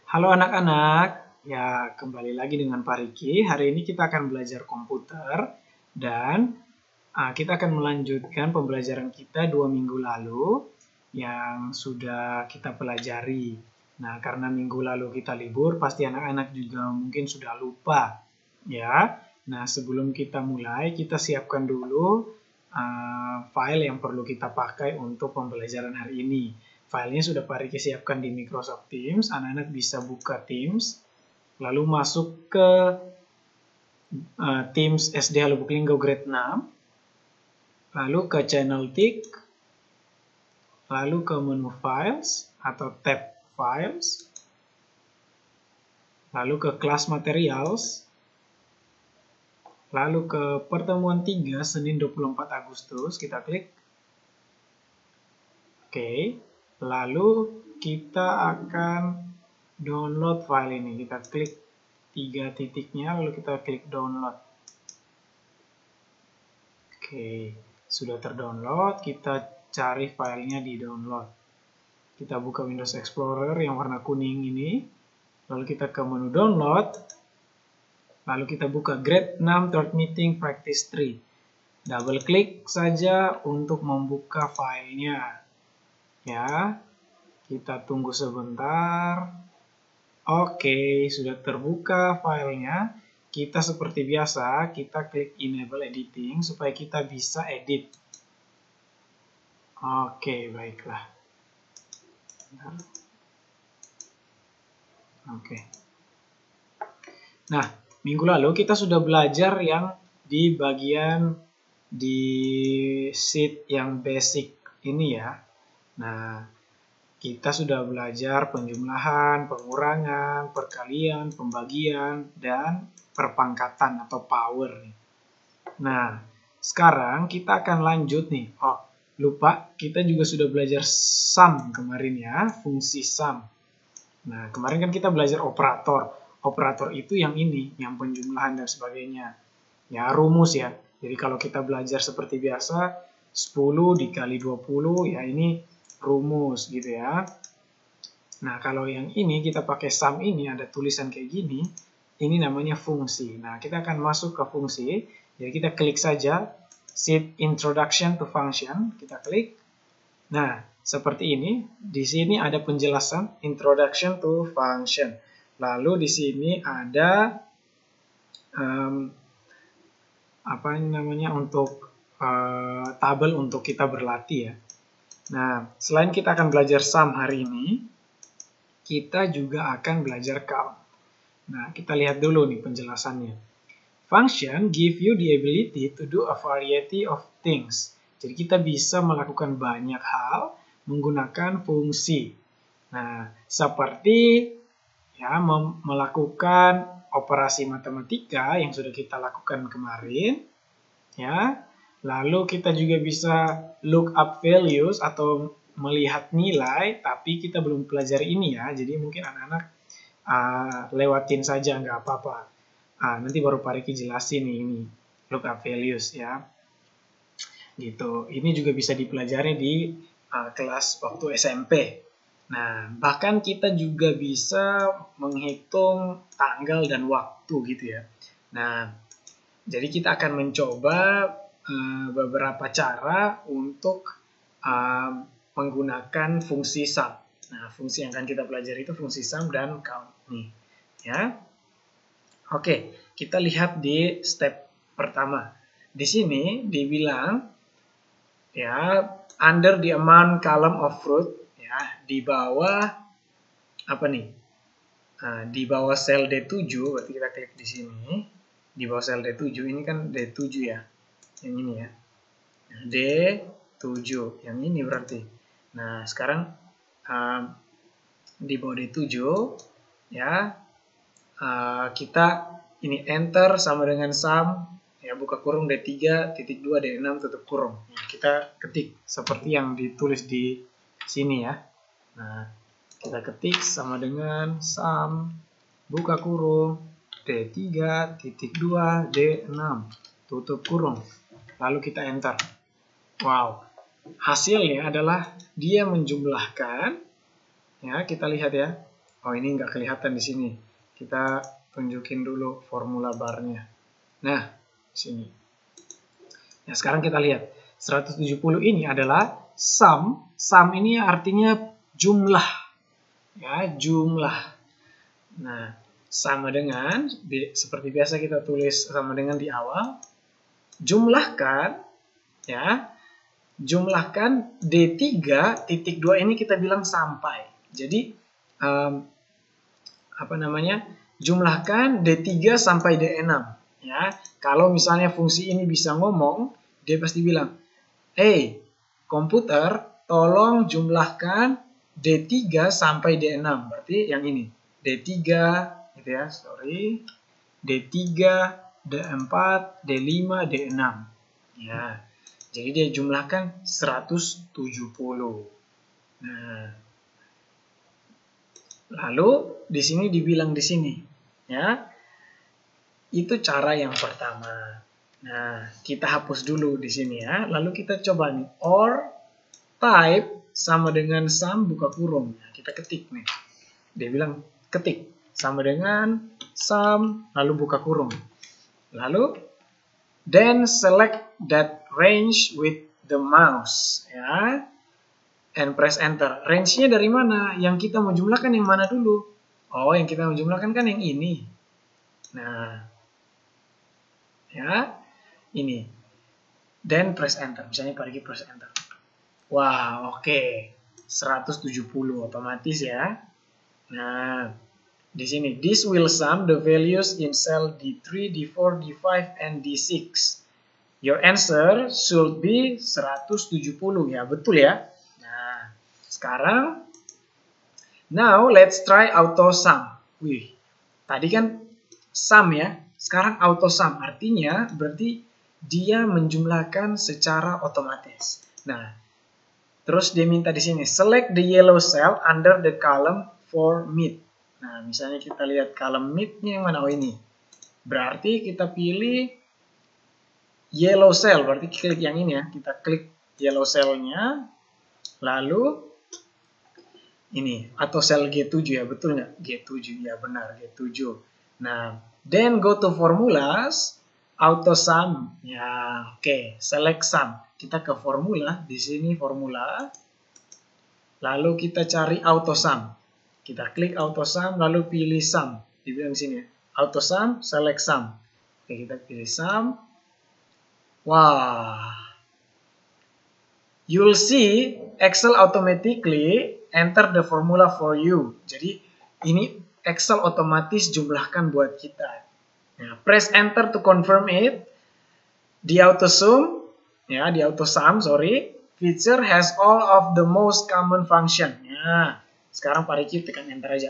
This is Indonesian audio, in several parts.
Halo anak-anak, ya kembali lagi dengan Pak Riki. Hari ini kita akan belajar komputer dan kita akan melanjutkan pembelajaran kita 2 minggu lalu yang sudah kita pelajari. Nah, karena minggu lalu kita libur, pasti anak-anak juga mungkin sudah lupa, ya. Nah, sebelum kita mulai, kita siapkan dulu file yang perlu kita pakai untuk pembelajaran hari ini. Filenya sudah Pak Riki siapkan di Microsoft Teams. Anak-anak bisa buka Teams, lalu masuk ke Teams SD Halo Buklinggo Grade 6, lalu ke Channel Tick, lalu ke menu Files atau tab Files, lalu ke Class Materials, lalu ke pertemuan 3 Senin 24 Agustus, kita klik. Oke. Lalu kita akan download file ini. Kita klik 3 titiknya, lalu kita klik download. Oke, sudah terdownload. Kita cari filenya di download. Kita buka Windows Explorer yang warna kuning ini. Lalu kita ke menu download. Lalu kita buka Grade 6 Third Meeting Practice 3. Double klik saja untuk membuka filenya. Ya, kita tunggu sebentar. Oke, sudah terbuka filenya. Kita seperti biasa, kita klik Enable Editing supaya kita bisa edit. Oke, baiklah. Oke. Nah, minggu lalu kita sudah belajar yang di bagian di sheet yang basic ini ya. Nah, kita sudah belajar penjumlahan, pengurangan, perkalian, pembagian, dan perpangkatan atau power. Nah, sekarang kita akan lanjut nih. Oh, lupa, kita juga sudah belajar sum kemarin ya, fungsi sum. Nah, kemarin kan kita belajar operator. Operator itu yang ini, yang penjumlahan dan sebagainya. Ya, rumus ya. Jadi kalau kita belajar seperti biasa, 10 dikali 20, ya ini rumus gitu ya. Nah, kalau yang ini kita pakai sum ini, ada tulisan kayak gini, ini namanya fungsi. Nah, kita akan masuk ke fungsi. Jadi kita klik saja sheet introduction to function, kita klik. Nah, seperti ini. Di sini ada penjelasan introduction to function. Lalu di sini ada apa namanya untuk tabel untuk kita berlatih ya. Nah, selain kita akan belajar sum hari ini, kita juga akan belajar count. Nah, kita lihat dulu nih penjelasannya. Function give you the ability to do a variety of things. Jadi kita bisa melakukan banyak hal menggunakan fungsi. Nah, seperti ya melakukan operasi matematika yang sudah kita lakukan kemarin, ya. Lalu kita juga bisa look up values atau melihat nilai, tapi kita belum pelajari ini ya. Jadi mungkin anak-anak lewatin saja, nggak apa-apa. Nanti baru Pak Riki jelasin nih ini, look up values ya. Gitu. Ini juga bisa dipelajari di kelas waktu SMP. Nah, bahkan kita juga bisa menghitung tanggal dan waktu gitu ya. Nah, jadi kita akan mencoba beberapa cara untuk menggunakan fungsi sum. Nah, fungsi yang akan kita pelajari itu fungsi sum dan count nih, ya. Oke, kita lihat di step pertama. Di sini dibilang ya under the amount column of fruit ya, di bawah apa nih? Di bawah sel D7, berarti kita klik di sini. Di bawah sel D7 ini kan D7 ya. Yang ini ya, D7 yang ini berarti. Nah, sekarang di bawah D7 ya, kita ini enter sama dengan sum ya, buka kurung D3 titik 2 D6 tutup kurung. Nah, kita ketik seperti yang ditulis di sini ya. Nah, kita ketik sama dengan sum buka kurung D3 titik 2 D6 tutup kurung. Lalu kita enter. Wow, hasilnya adalah dia menjumlahkan. Ya, kita lihat ya. Oh, ini nggak kelihatan di sini. Kita tunjukin dulu formula barnya. Nah, sini. Nah, sekarang kita lihat. 170 ini adalah sum. Sum ini artinya jumlah. Ya, jumlah. Nah, sama dengan, seperti biasa kita tulis sama dengan di awal. Jumlahkan, ya. Jumlahkan D3.2 ini kita bilang sampai. Jadi, jumlahkan D3 sampai D6. Ya, kalau misalnya fungsi ini bisa ngomong, dia pasti bilang, hey, komputer, tolong jumlahkan D3 sampai D6. Berarti yang ini, D3, gitu ya, sorry, D3, D4, D5, D6. Ya, jadi dia jumlahkan 170. Nah, lalu di sini dibilang di sini, ya, itu cara yang pertama. Nah, kita hapus dulu di sini ya. Lalu kita coba nih, or type sama dengan sum buka kurung. Nah, kita ketik nih. Dia bilang ketik sama dengan sum lalu buka kurung. Lalu then select that range with the mouse, ya. And press enter. Range-nya dari mana? Yang kita mau jumlahkan yang mana dulu? Oh, yang kita mau jumlahkan kan yang ini. Nah, ya, ini. Then press enter. Misalnya pergi press enter. Wah, oke. 170 otomatis ya. Nah, di sini this will sum the values in cell D3, D4, D5 and D6. Your answer should be 170 ya, betul ya. Nah, sekarang now let's try auto sum. Wih, tadi kan sum ya. Sekarang auto sum artinya berarti dia menjumlahkan secara otomatis. Nah, terus dia minta di sini select the yellow cell under the column for mid. Nah, misalnya kita lihat column mid-nya yang mana? Oh, ini. Berarti kita pilih yellow cell, berarti klik yang ini ya. Kita klik yellow cell-nya. Lalu ini atau sel G7 ya, betul nggak? G7 ya, benar G7. Nah, then go to formulas, auto sum. Ya, oke, select sum. Kita ke formula, di sini formula. Lalu kita cari auto sum. Kita klik auto sum lalu pilih sum. Dibilang di sini ya. Auto sum, select sum. Oke, kita pilih sum. Wah. You'll see Excel automatically enter the formula for you. Jadi ini Excel otomatis jumlahkan buat kita. Nah, press enter to confirm it. Di auto sum, ya, di auto sum, sorry, feature has all of the most common function. Nah, sekarang Pak Riki tekan enter aja.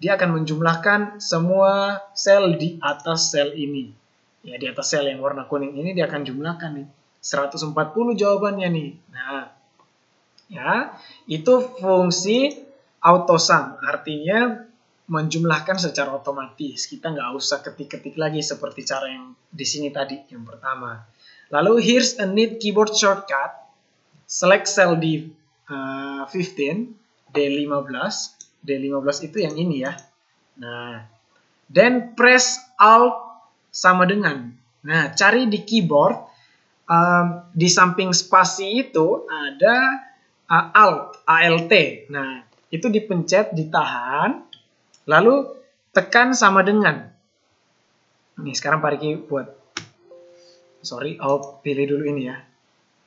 Dia akan menjumlahkan semua sel di atas sel ini. Ya, di atas sel yang warna kuning ini dia akan jumlahkan nih. 140 jawabannya nih. Nah, ya, itu fungsi auto sum. Artinya menjumlahkan secara otomatis. Kita nggak usah ketik-ketik lagi seperti cara yang di sini tadi, yang pertama. Lalu here's a neat keyboard shortcut. Select cell D15, D15. D15 itu yang ini ya. Nah, then press Alt sama dengan. Nah, cari di keyboard, di samping spasi itu ada Alt, ALT. Nah, itu dipencet, ditahan, lalu tekan sama dengan. Nih, sekarang Pak Riki buat. Sorry, pilih dulu ini ya.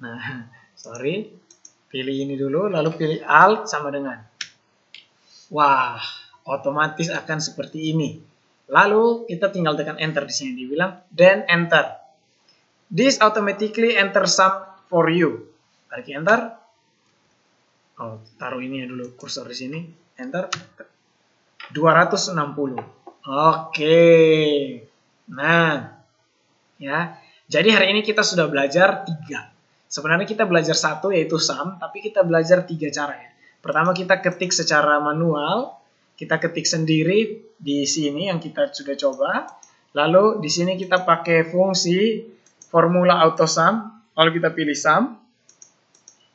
Nah, sorry. Pilih ini dulu, lalu pilih Alt sama dengan. Wah, otomatis akan seperti ini. Lalu kita tinggal tekan enter di sini. Dibilang then enter. This automatically enter sum for you. Tarik enter. Oh, taruh ini ya dulu kursor di sini. Enter. 260. Oke. Nah, ya. Jadi hari ini kita sudah belajar 3. Sebenarnya kita belajar 1 yaitu sum, tapi kita belajar 3 cara ya. Pertama kita ketik secara manual, kita ketik sendiri di sini yang kita sudah coba. Lalu di sini kita pakai fungsi formula auto sum, lalu kita pilih sum.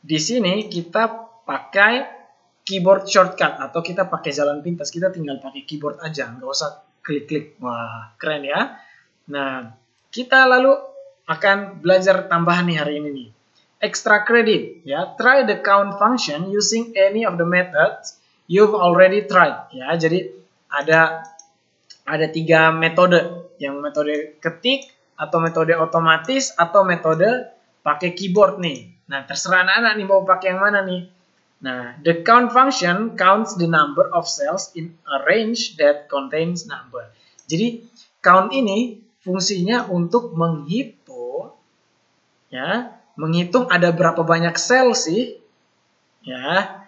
Di sini kita pakai keyboard shortcut atau kita pakai jalan pintas, kita tinggal pakai keyboard aja, nggak usah klik-klik. Wah, keren ya. Nah, kita lalu akan belajar tambahan nih hari ini nih. Extra credit ya. Try the count function using any of the methods you've already tried ya. Jadi ada 3 metode, yang metode ketik atau metode otomatis atau metode pakai keyboard nih. Nah, terserah anak-anak nih mau pakai yang mana nih. Nah, the count function counts the number of cells in a range that contains number. Jadi, count ini fungsinya untuk menghitung ya, menghitung ada berapa banyak sel sih. Ya.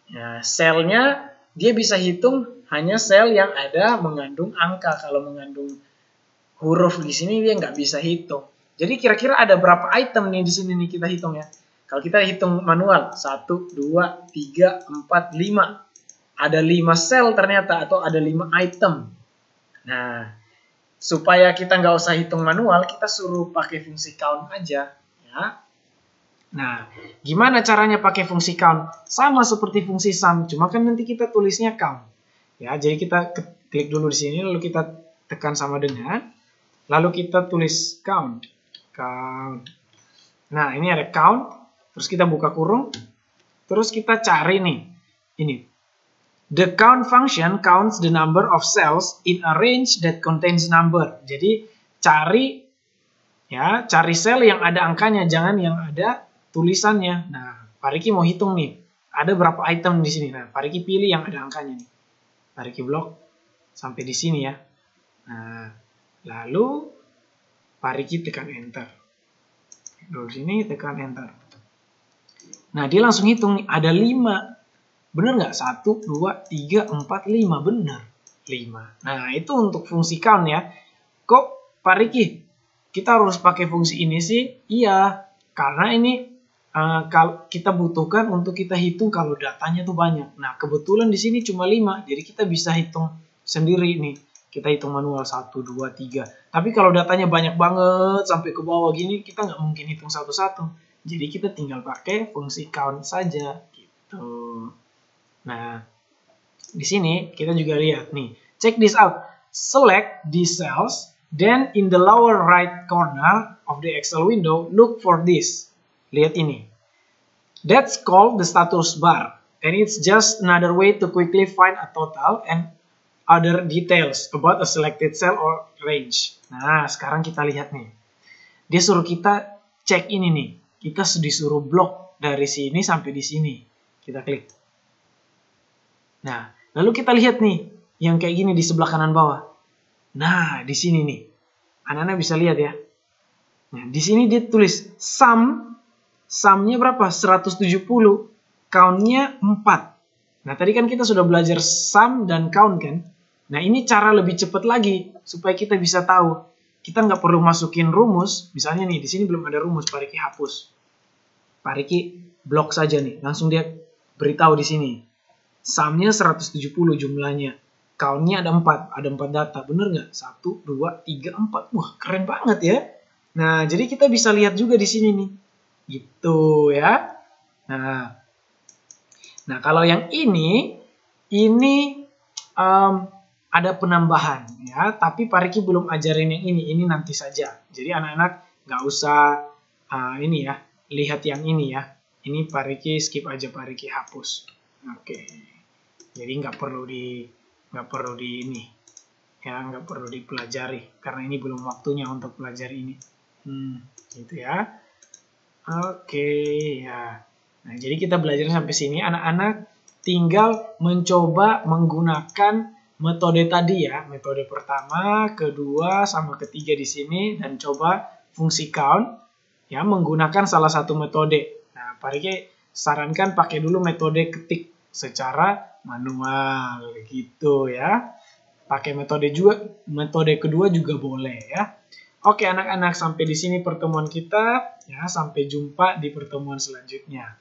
Ya, selnya dia bisa hitung hanya sel yang ada mengandung angka. Kalau mengandung huruf di sini dia nggak bisa hitung. Jadi kira-kira ada berapa item nih di sini nih kita hitung ya. Kalau kita hitung manual, 1, 2, 3, 4, 5. Ada 5 sel ternyata atau ada 5 item. Nah, supaya kita nggak usah hitung manual, kita suruh pakai fungsi count aja. Ya. Nah, gimana caranya pakai fungsi count? Sama seperti fungsi sum, cuma kan nanti kita tulisnya count. Ya, jadi kita klik dulu di sini, lalu kita tekan sama dengan, lalu kita tulis count. Count. Nah, ini ada count, terus kita buka kurung, terus kita cari nih, ini. The count function counts the number of cells in a range that contains number. Jadi, cari sel yang ada angkanya, jangan yang ada tulisannya. Nah, Pak Riki mau hitung nih, ada berapa item di sini. Nah, Pak Riki pilih yang ada angkanya nih. Pak Riki blok sampai di sini ya. Nah, lalu Pak Riki tekan enter. Dari sini tekan enter. Nah, dia langsung hitung nih, ada 5. Bener nggak? 1, 2, 3, 4, 5. Bener. 5. Nah, itu untuk fungsi count ya. Kok Pak Riki, kita harus pakai fungsi ini sih? Iya, karena ini kalau kita butuhkan untuk kita hitung kalau datanya tuh banyak. Nah, kebetulan di sini cuma 5, jadi kita bisa hitung sendiri nih. Kita hitung manual 1, 2, 3. Tapi kalau datanya banyak banget sampai ke bawah gini, kita nggak mungkin hitung satu-satu. Jadi kita tinggal pakai fungsi count saja gitu. Nah, di sini kita juga lihat nih. Check this out. Select these cells, then in the lower right corner of the Excel window, look for this. Lihat ini. That's called the status bar. And it's just another way to quickly find a total and other details about a selected cell or range. Nah, sekarang kita lihat nih. Dia suruh kita cek ini nih. Kita disuruh blok dari sini sampai di sini. Kita klik. Nah, lalu kita lihat nih. Yang kayak gini di sebelah kanan bawah. Nah, di sini nih. Anak-anak bisa lihat ya. Nah, di sini dia tulis sum. Sumnya berapa? 170. Count-nya 4. Nah, tadi kan kita sudah belajar sum dan count kan? Nah, ini cara lebih cepat lagi supaya kita bisa tahu. Kita nggak perlu masukin rumus. Misalnya nih, di sini belum ada rumus, Pak Riki hapus. Pak Riki blok saja nih. Langsung dia beritahu di sini. Sumnya 170 jumlahnya. Count-nya ada 4. Ada 4 data. Bener nggak? 1, 2, 3, 4. Wah, keren banget ya. Nah, jadi kita bisa lihat juga di sini nih. Gitu ya. Nah, kalau yang ini ada penambahan ya, tapi Pak Riki belum ajarin yang ini nanti saja. Jadi anak-anak nggak usah ini ya, lihat yang ini ya. Ini Pak Riki skip aja, Pak Riki hapus. Oke. Jadi nggak perlu ini ya, nggak perlu dipelajari karena ini belum waktunya untuk pelajari ini. Gitu ya. Oke ya. Nah, jadi kita belajar sampai sini. Anak-anak tinggal mencoba menggunakan metode tadi ya. Metode pertama, kedua, sama ketiga di sini. Dan coba fungsi count ya, menggunakan salah satu metode. Nah, Pak Riki sarankan pakai dulu metode ketik secara manual gitu ya. Pakai metode kedua juga boleh ya. Oke anak-anak, sampai di sini pertemuan kita ya, sampai jumpa di pertemuan selanjutnya.